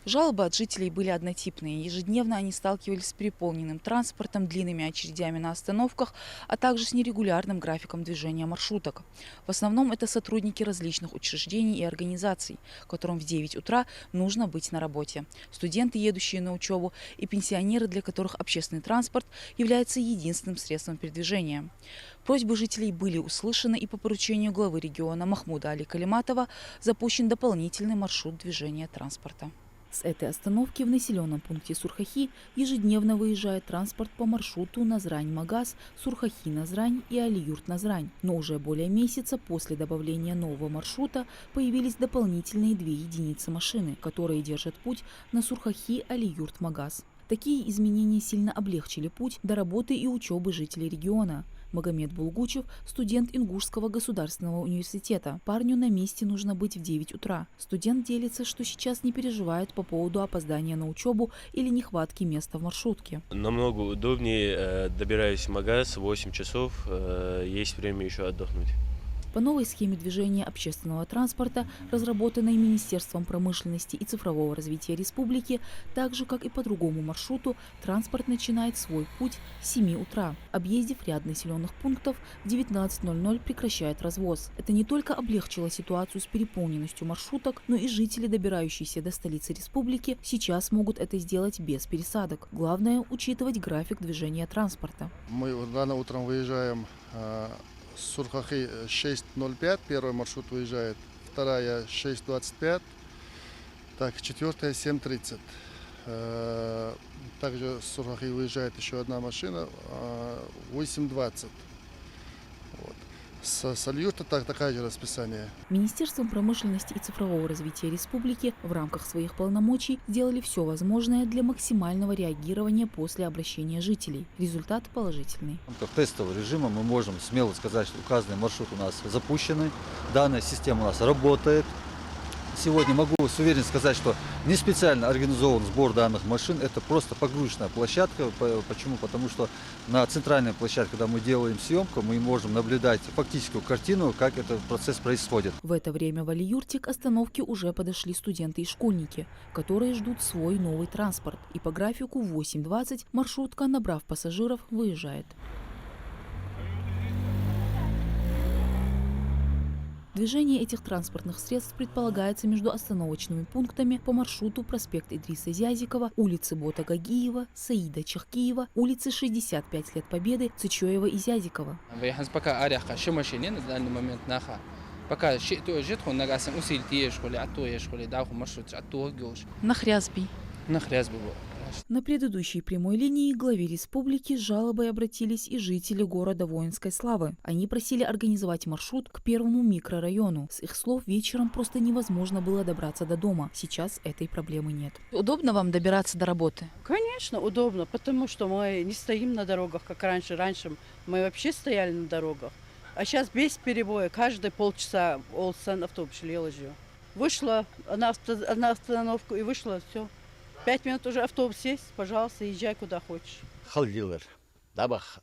Жалобы от жителей были однотипные. Ежедневно они сталкивались с переполненным транспортом, длинными очередями на остановках, а также с нерегулярным графиком движения маршруток. В основном это сотрудники различных учреждений и организаций, которым в 9 утра нужно быть на работе. Студенты, едущие на учебу, и пенсионеры, для которых общественный транспорт является единственным средством передвижения. Просьбы жителей были услышаны, и по поручению главы региона Махмуда Али Калиматова запущен дополнительный маршрут движения транспорта. С этой остановки в населенном пункте Сурхахи ежедневно выезжает транспорт по маршруту Назрань-Магаз, Сурхахи-Назрань и Алиюрт-Назрань. Но уже более месяца после добавления нового маршрута появились дополнительные 2 единицы машины, которые держат путь на Сурхахи-Алиюрт-Магаз. Такие изменения сильно облегчили путь до работы и учебы жителей региона. Магомед Булгучев – студент Ингушского государственного университета. Парню на месте нужно быть в 9 утра. Студент делится, что сейчас не переживает по поводу опоздания на учебу или нехватки места в маршрутке. Намного удобнее, добираюсь в магаз в 8 часов, есть время еще отдохнуть. По новой схеме движения общественного транспорта, разработанной Министерством промышленности и цифрового развития республики, так же, как и по другому маршруту, транспорт начинает свой путь с 7 утра. Объездив ряд населенных пунктов, в 19:00 прекращает развоз. Это не только облегчило ситуацию с переполненностью маршруток, но и жители, добирающиеся до столицы республики, сейчас могут это сделать без пересадок. Главное – учитывать график движения транспорта. Мы рано утром выезжаем с Сурхахи 6:05, первый маршрут выезжает, вторая 6:25, так, четвертая 7:30. Также с Сурхахи выезжает еще одна машина 8:20. Вот. С Алиюрта такое же расписание. Министерством промышленности и цифрового развития республики в рамках своих полномочий сделали все возможное для максимального реагирования после обращения жителей. Результат положительный. В рамках тестового режима мы можем смело сказать, что указанный маршрут у нас запущены, данная система у нас работает. Сегодня могу с уверенностью сказать, что не специально организован сбор данных машин, это просто погрузочная площадка. Почему? Потому что на центральной площадке, когда мы делаем съемку, мы можем наблюдать фактическую картину, как этот процесс происходит. В это время в Алиюрте к остановке уже подошли студенты и школьники, которые ждут свой новый транспорт. И по графику в 8:20 маршрутка, набрав пассажиров, выезжает. Движение этих транспортных средств предполагается между остановочными пунктами по маршруту проспект Идриса Зязикова, улицы Бота Гагиева, Саида Чахкиева, улицы 65 лет Победы, Цычоева и Зязикова. Нахрязби. На предыдущей прямой линии к главе республики с жалобой обратились и жители города Воинской Славы. Они просили организовать маршрут к первому микрорайону. С их слов, вечером просто невозможно было добраться до дома. Сейчас этой проблемы нет. Удобно вам добираться до работы? Конечно, удобно, потому что мы не стоим на дорогах, как раньше. Раньше мы вообще стояли на дорогах. А сейчас без перебоя, каждые полчаса автобус лежит. Вышла на остановку и вышла, все. 5 минут уже автобус сесть, пожалуйста, езжай куда хочешь. Халдилер, дабах,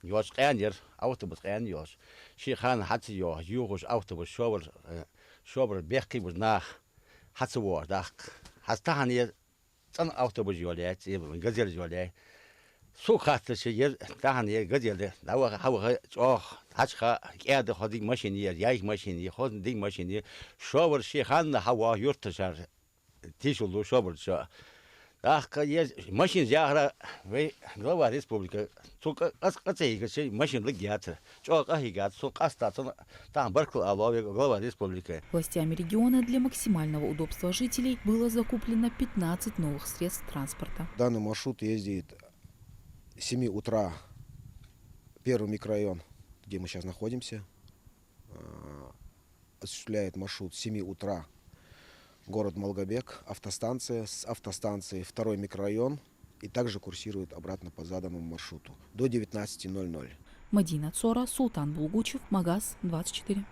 йош кайнер, автобус кайн йош. Шихан хатси йош, югош автобус шобр бехки буз нах хатси вор дах. Хастахан е цан автобус йолет, газель йолет. Су хатси шиер тахан е газель, дава хава ох хачха кяд ходи машин е, яй машин е, ходи машин е. Шобр шихан хава юрташар. Тишулу шобр шо. Ах, машин жахра, вы глава республики. Сука, ацей машин легят. Чок ахигат, сука остаться там баркл алови глава республики. Властями региона для максимального удобства жителей было закуплено 15 новых средств транспорта. Данный маршрут ездит с 7 утра, первый микрорайон, где мы сейчас находимся, осуществляет маршрут с 7 утра. Город Малгобек, автостанция, с автостанции второй микрорайон и также курсирует обратно по заданному маршруту до 19:00. Мадина Цора, Султан Булгучев, Магаз 24.